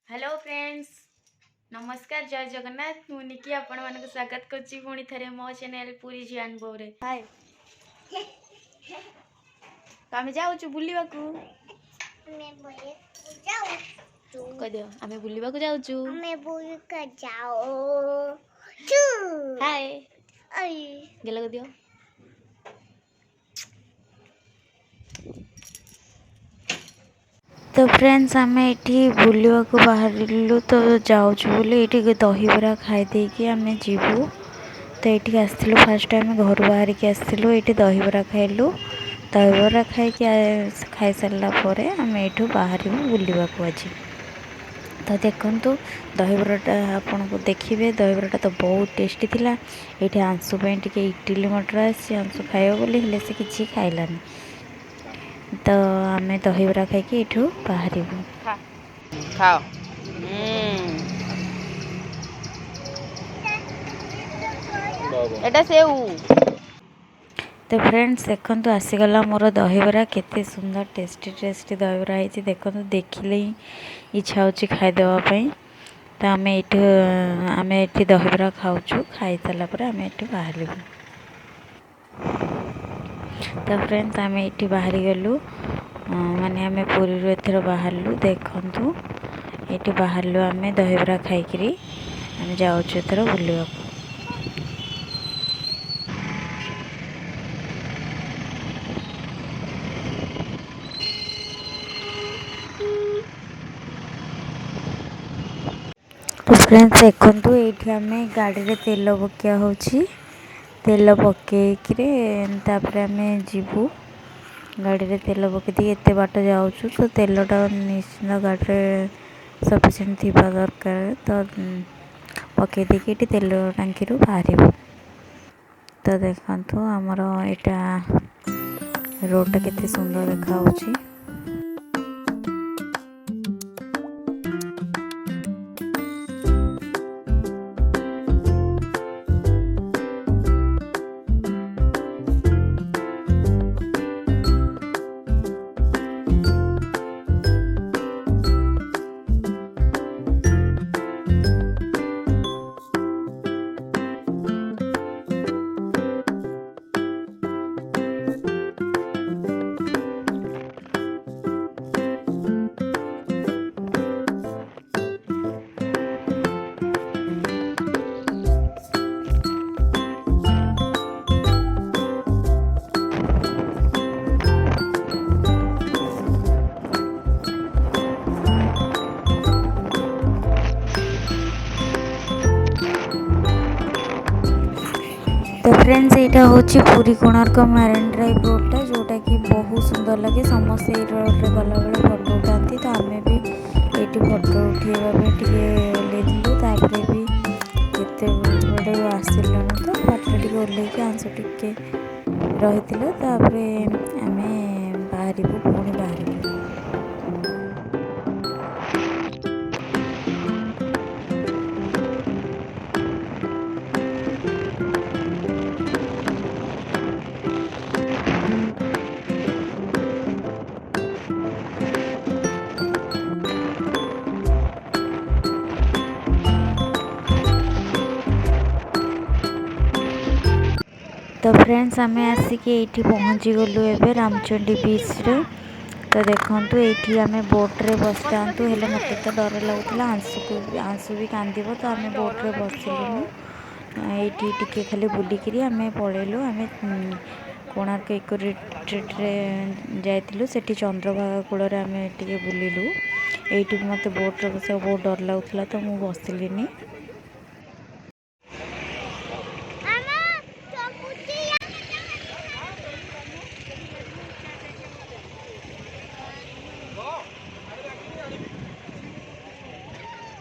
Hello friends, नमस्कार, जय जगन्नाथ। मुनिकी आपण मानक स्वागत करछि पुणी थरे मो चैनल पूरी जियान बोरे। हाय, आमे जाउछु बुलिबाकू। हमें बोले जाओ तू कह दियो आमे बुलिबाकू जाउछु। हमें बोल कर जाओ तू हाय, आई गेला को दियो। तो फ्रेंड्स आम ये बुलवाक बाहर तो जाऊँ बोली ये दहीबरा खाई कि आम जीवु। तो ये आसलु फास्ट टाइम घर बाहर की आसलु ये दहीबरा खाइलु। दहीबरा खाई सारापर आम यू बाहर बुलवाक आज। तो देखु दहीबराटा आपन को देखिए, दहीबराटा तो बहुत टेस्टी थिला। ये आंसू टे इटिली मटर आंसू खाइब बोली से किसी खाइलानी। तो आम दहीबरा खाई एठू बाहर खाओ। एटा सेऊ। तो फ्रेंड्स देखो आसीगला मोर दहीबरा केते सुंदर टेस्टी टेस्टी दहीबरा है। देखो देखिले ही इच्छा हो खाईदेवाई। तो आम ये दहीबरा खाऊँ, खाई सारापर आम ये बाहर। तो फ्रेंड्स आम ये बाहरी गलु माने आम पुरी एथर बाहरलु। देखु ये बाहरलु आम दहीबरा खाई आम जाऊँ एथर बुलवाक। तो फ्रेंड्स देखु ये आम गाड़ी में तेल पकिया हो, तेल पकईकर आम जीवु। गाड़ी में तेल पकई एत बाट जाऊँ तो तेलटा निश्चिंत गाड़ी में सफिसीयंट थी दरकार। तो पकईदे कि तेल टांकी बाहर। तो देखु आमर यहाँ रोडटा केते सुंदर देखा। तो फ्रेंड्स यहाँ हूँ पुरी कोणार्क मरीन ड्राइव रोडटा, जोटा कि बहुत सुंदर लगे। समस्त ये रोड्रे गला बेले फोटो उठाती। तो आम भी ये फोटो उठाइबापे लेलु। भी केते बड़े आसिलुन तो बाटर टे ओल्ल आंसू टे रही। आम बाहर पुणी बाहर। तो फ्रेंड्स आम आसिक ये पहुँची गलु एवं रामचंडी बीच रे। तो देखु ये आम बोट्रे बस था, हेल्ले मत तो डर लगुला। आंसू भी कांद। तो आम बोट्रे बसलुनु ये खाली बुलिकी आम पलैलु। आम कोणार्क इको रिट्रीट्रे जाइलु। से चंद्रभागा कूल आम टे बुलिलु। ये मत बोट्रे बस बहुत डर लगुला तो मुझे बसलिनी।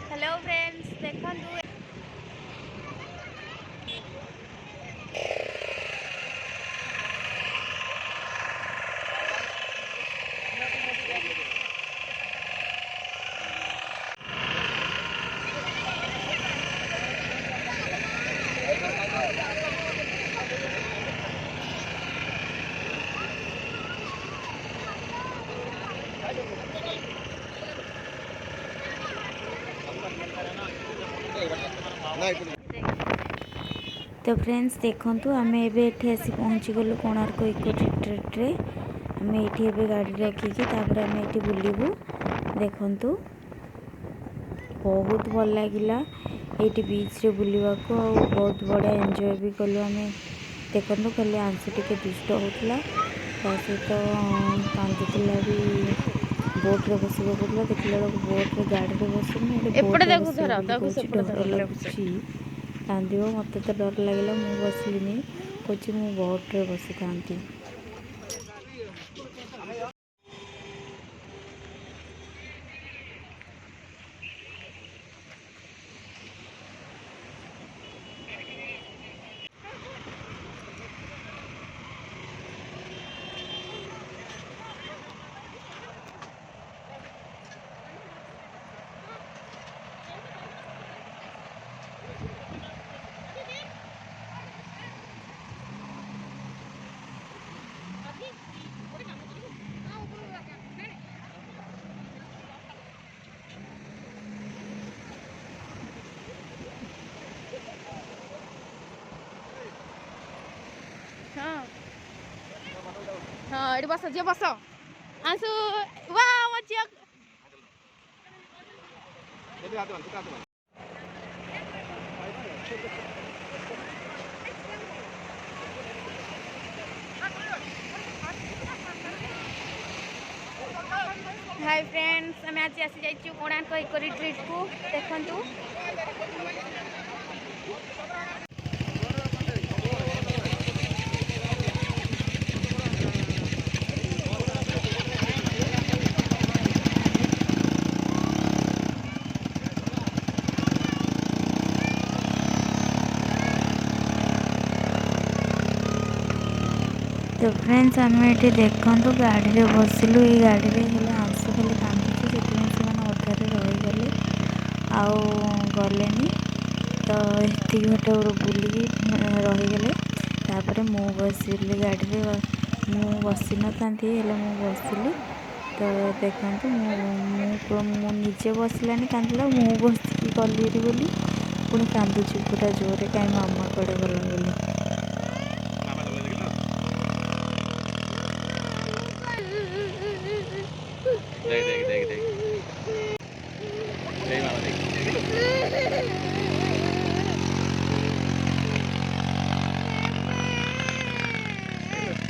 हेलो फ्रेंड्स देखु तो फ्रेंड्स देखंतु आमे एबे एठी आसी पहुँची गलु कोणार्क इको रिट्रीट रे। आमे एठी एबे गाड़ी रखिकी तापर आमे एठी बुलिबु। देखंतु बहुत भल लागिला एठी बीच रे बुलिबा को बहुत बड़ा एंजॉय भी कलु आमे। देखंतु खाली आंसू टिके दुष्ट होतला ता सहित कांदुतला भी बोट रे बसिबा पड़ला। देखला बेलକୁ बोट रे गाड़ी रे बसुनी एठी बोट रे बसिबा डर लाଗୁଛି कांदिबो मते तो डर लागला मु बसलिनी कोची मु बोट रे बसी थांती। हाँ ये बस जे बस आंसू वाह मचिया हाय फ्रेंड्स आम आज आसी जाइए कोणार्क इको रिट्रीट को देखंतु। तो फ्रेंड्स आम ये देखु गाड़ी रे बसिलु ये गाड़ी रे हेले आंसू खाली कांदुची से अधारे रहीगले आउ गलेनी तो एति घटे बुलिकी रहीगले। तापर मु बसिली गाड़ी रे मु बसी न थांती हेले मु बसिली। तो देखंतु मु निजे बसलानी कांदिला मु बसिकी गली बोली पुणी कांदुची पूरा जोरे कहीं मामा कड़े गला बोली। देख देख देख देख मामा देख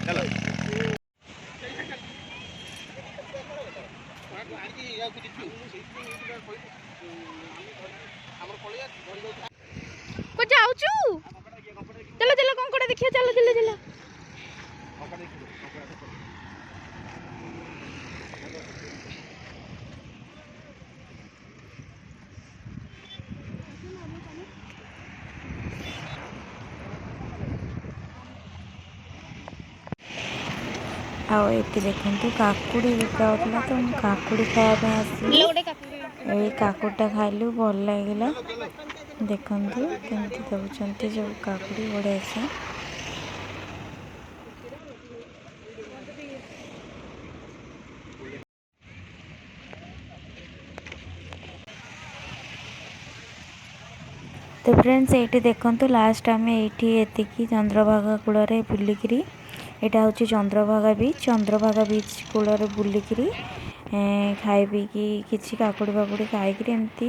चलो को जाउचू चलो चलो कंकड़ा देखिए चलो चलो चलो आउ ये देखु काकुड़ी बिका होता तो काकुड़ी खायापे आसली ये काकुड़ा खाइलु भल लगिला। देखु केमती दौरान जो काकुड़ी बढ़िया से तो फ्रेंड्स ये देखु लास्ट आम ये चंद्रभागा कूल बुलिकी यहाँ हूँ चंद्रभागा बीच कूल बुलिकी खाई पीकी किसी काकुड़ी फाकुड़ी खाई एमती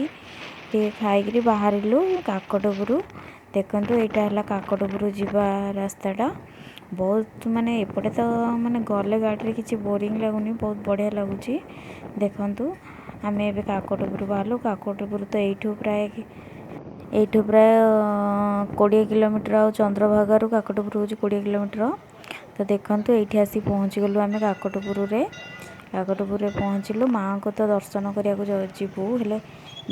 खाई बाहर काकटपुर। देखु यहाँ है काकटपुर जीवा रास्ताटा बहुत माने एपटे तो माने गले गाड़ी किसी बोरिंग लगुनि बहुत बढ़िया लगुच। देखु आम ए काकटपुर बाहर काकटपुर तो यू प्राय 20 किलोमीटर आ चंद्रभागा काकटपुर हूँ 20 किलोमीटर। तो देखु ये आसी पहुँची गलु आम काकटपुर पहुँचलु माँ को तो दर्शन करने जीवु हेले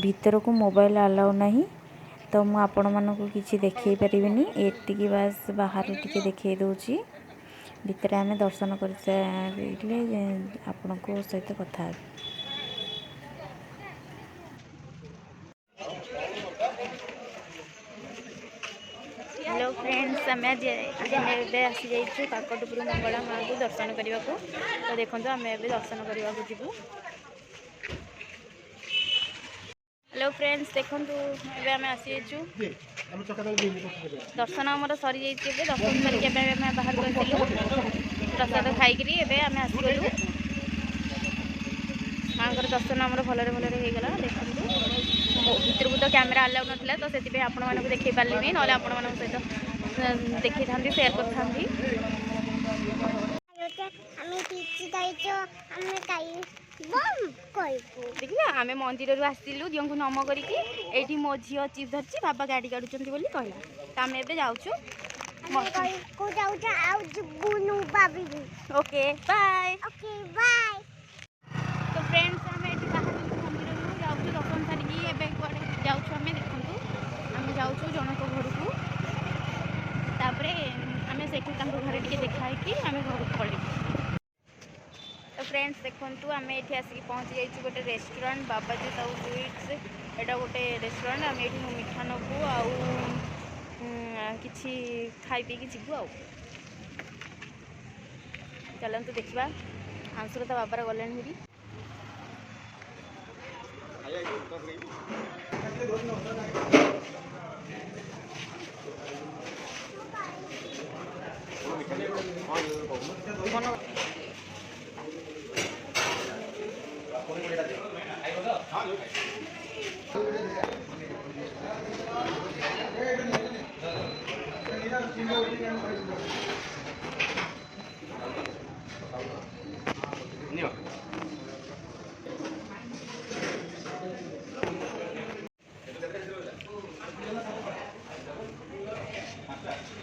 भीतर को मोबाइल अलाउ नहीं तो मु आपण मानक किसी देखई पारिनी एतिकी बास बाहर टिके देखई दूची भीतर आम दर्शन कर सारे आपण को सहित कथा। हेलो फ्रेंड्स आम आज आसी जाइए काकटपुर मंगला माँ को दर्शन करने को। तो देखो आम ए दर्शन करने को जीवु। हेलो फ्रेंड्स देखु एवं आम आसी दर्शन आमर सरी जाइए दर्शन करके बाहर को प्रसाद खाई आम आसगलु माँ दर्शन आमर भलरे भलरे होगला देखु भितर को तो कैमेरा अलाउ नाला तो से आपण मानक देखे पारे ना आपण मान सहित देखी था सेयार कर देखिला आम मंदिर आसलु दियों को नम करके मो झी चिप धरची बाबा गाड़ी काढ़ुंट कहला तो आम एबे जाऊँ ओके बाय तो फ्रेंड्स आम ये बाहर मंदिर जाऊँ दर्शन सारिकी जाऊँ आम देखु आम जाऊँ जनक घर को तापर आम से घर टे देखाई आम घर को पड़े तो फ्रेंड्स देखु आम ये आसिक पहुँची जाइए गोटे रेस्टोरेंट बाबाजी साहू स्वीट्स एटा गोटे रेस्टोरेंट आम ये मिठा नबू आउ किछि खाई पी जीवु आ चलतु देखा आंसुर तो बाबार गले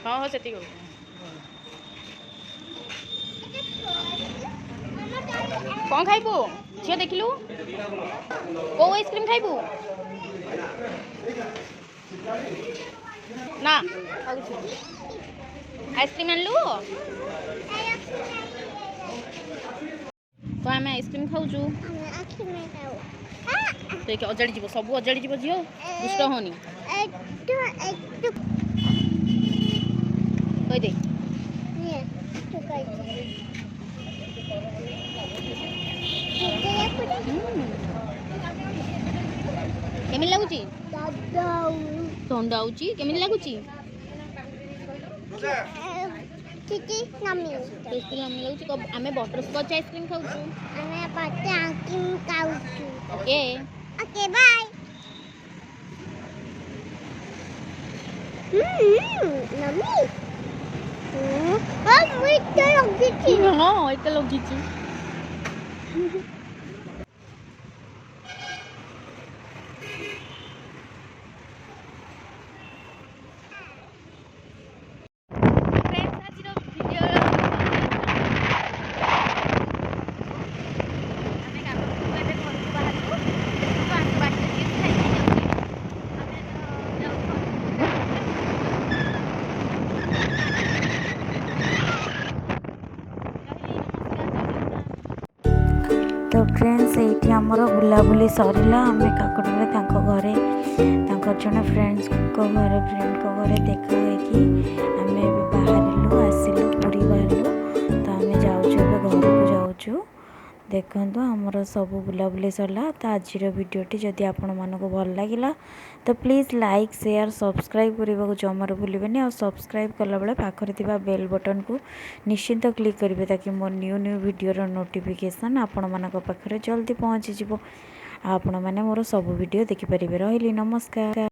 हाँ हाँ से कौन खाइबू झील देखिलु कौ आइसक्रीम खाइबू ना आइसक्रीम आनलु तो आम आइसक्रीम खाऊचु तो अजाड़ी जीव सब अजाड़ी जीव झील दुष्ट होनी कही दे केमी लगुच ठंडा केमी लगुच आम बटर स्कॉच आइसक्रीम खाऊचु ओके ओके बाय नमी हाँ एत लगी तो फ्रेंड्स ये आमर बुलाबुली सरला आम काकटरे घरे जड़े फ्रेंड्स फ्रेंड घरे देखा आम बाहर आसिलु पूरी बाहर तो आम जाऊँ घर को जाऊँ देखु आमर सब बुलाबुली सरला तो आज भिडियोटी जदि आपण मानक भल लगा तो प्लीज़ लाइक शेयर सब्सक्राइब करने को जमार भूलें और सब्सक्राइब कला बेले पाखरे थिबा बेल बटन को निश्चिंत क्लिक करेंगे ताकि मोर न्यू वीडियो नोटिफिकेशन आपण मानक पाखरे जल्दी पहुँची आपण मैंने मोर सब वीडियो देखिपारे। रही नमस्कार।